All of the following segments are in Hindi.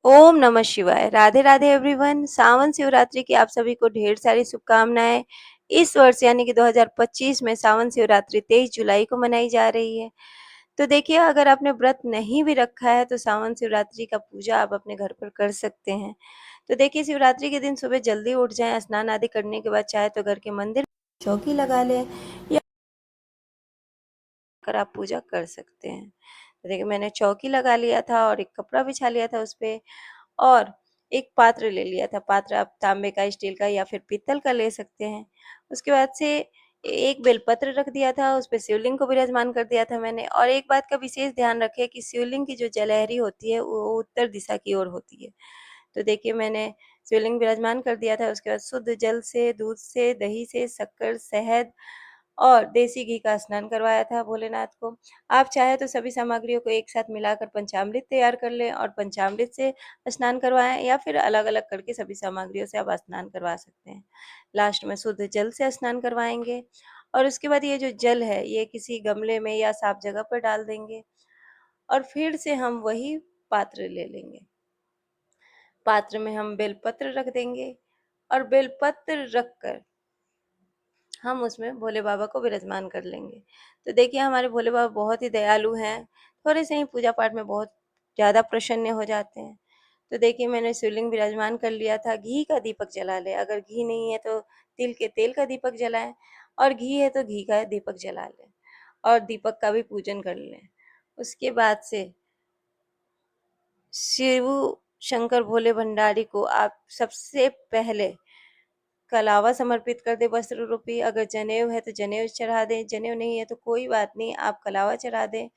ओम नमः शिवाय। राधे राधे एवरीवन। सावन शिवरात्रि की आप सभी को ढेर सारी शुभकामनाएं। इस वर्ष यानी कि 2025 में सावन शिवरात्रि 23 जुलाई को मनाई जा रही है। तो देखिए, अगर आपने व्रत नहीं भी रखा है तो सावन शिवरात्रि का पूजा आप अपने घर पर कर सकते हैं। तो देखिए, शिवरात्रि के दिन सुबह जल्दी उठ जाएं, स्नान आदि करने के बाद चाहे तो घर के मंदिर चौकी लगा लें या कर आप पूजा कर सकते हैं। तो देखिए, मैंने चौकी लगा लिया था और एक कपड़ा बिछा लिया था उस पे, और एक पात्र ले लिया था। पात्र आप तांबे का, स्टील का या फिर पीतल का ले सकते हैं। उसके बाद से एक बेलपत्र रख दिया था, उस पे शिवलिंग को विराजमान कर दिया था मैंने। और एक बात का विशेष ध्यान रखें कि शिवलिंग की जो जलहरी होती है वो उत्तर दिशा की ओर होती है। तो देखिए, मैंने शिवलिंग विराजमान कर दिया था। उसके बाद शुद्ध जल से, दूध से, दही से, शक्कर, शहद और देसी घी का स्नान करवाया था भोलेनाथ को। आप चाहे तो सभी सामग्रियों को एक साथ मिलाकर पंचामृत तैयार कर लें और पंचामृत से स्नान करवाएं, या फिर अलग-अलग करके सभी सामग्रियों से आप स्नान करवा सकते हैं। लास्ट में शुद्ध जल से स्नान करवाएंगे और उसके बाद ये जो जल है ये किसी गमले में या साफ जगह पर डाल देंगे और फिर से हम वही पात्र ले लेंगे। पात्र में हम बेलपत्र रख देंगे और बेलपत्र रखकर हम उसमें भोले बाबा को विराजमान कर लेंगे। तो देखिए, हमारे भोले बाबा बहुत ही दयालु हैं, थोड़े से ही पूजा पाठ में बहुत ज़्यादा प्रसन्न हो जाते हैं। तो देखिए, मैंने शिवलिंग विराजमान कर लिया था। घी का दीपक जला लें, अगर घी नहीं है तो तिल के तेल का दीपक जलाएं, और घी है तो घी का दीपक जला लें और दीपक का भी पूजन कर लें। उसके बाद से शिव शंकर भोले भंडारी को आप सबसे पहले कलावा समर्पित कर दें वस्त्र रूपी। अगर जनेऊ है तो जनेऊ चढ़ा दें, जनेऊ नहीं है तो कोई बात नहीं, आप कलावा चढ़ा दें।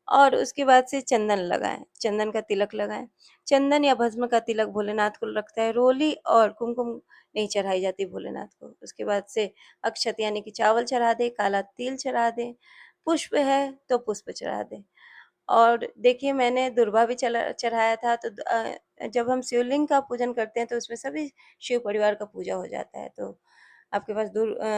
और उसके बाद से चंदन लगाएं, चंदन का तिलक लगाएं। चंदन या भस्म का तिलक भोलेनाथ को लगता है। रोली और कुमकुम नहीं चढ़ाई जाती भोलेनाथ को। उसके बाद से अक्षत यानी कि चावल चढ़ा दें, काला तिल चढ़ा दें, पुष्प है तो पुष्प चढ़ा दें। और देखिए, मैंने दुर्वा भी चढ़ाया था। तो जब हम शिवलिंग का पूजन करते हैं तो उसमें सभी शिव परिवार का पूजा हो जाता है। तो आपके पास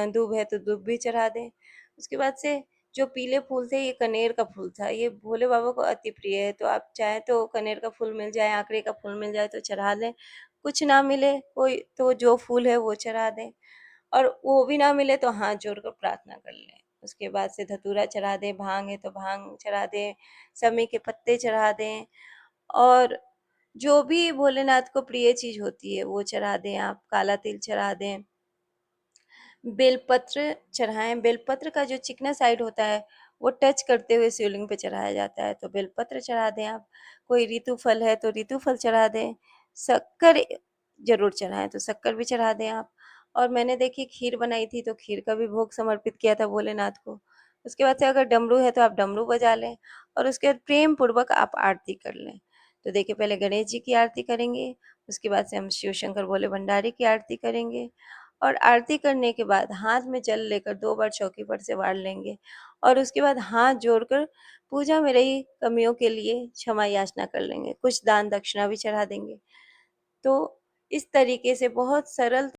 दूब है तो दूब भी चढ़ा दें। उसके बाद से जो पीले फूल थे, ये कनेर का फूल था। ये भोले बाबा को अति प्रिय है, तो आप चाहें तो कनेर का फूल मिल जाए, आंकड़े का फूल मिल जाए तो चढ़ा दें। कुछ ना मिले कोई तो जो फूल है वो चढ़ा दें, और वो भी ना मिले तो हाथ जोड़कर प्रार्थना कर लें। उसके बाद से धतूरा चढ़ा दें, भांग है तो भांग चढ़ा दें, समी के पत्ते चढ़ा दें, और जो भी भोलेनाथ को प्रिय चीज़ होती है वो चढ़ा दें आप। काला तिल चढ़ा दें, बेलपत्र चढ़ाएं। बेलपत्र का जो चिकना साइड होता है वो टच करते हुए शिवलिंग पे चढ़ाया जाता है, तो बेलपत्र चढ़ा दें आप। कोई ऋतु फल है तो ऋतु फल चढ़ा दें। शक्कर जरूर चढ़ाएं तो शक्कर भी चढ़ा दें आप। और मैंने देखिए खीर बनाई थी तो खीर का भी भोग समर्पित किया था भोलेनाथ को। उसके बाद से अगर डमरू है तो आप डमरू बजा लें, और उसके बाद प्रेम पूर्वक आप आरती कर लें। तो देखिए, पहले गणेश जी की आरती करेंगे, उसके बाद से हम शिव शंकर भोले भंडारी की आरती करेंगे, और आरती करने के बाद हाथ में जल लेकर 2 बार चौकी पर से वार लेंगे, और उसके बाद हाथ जोड़कर पूजा में रही कमियों के लिए क्षमा याचना कर लेंगे। कुछ दान दक्षिणा भी चढ़ा देंगे। तो इस तरीके से बहुत सरल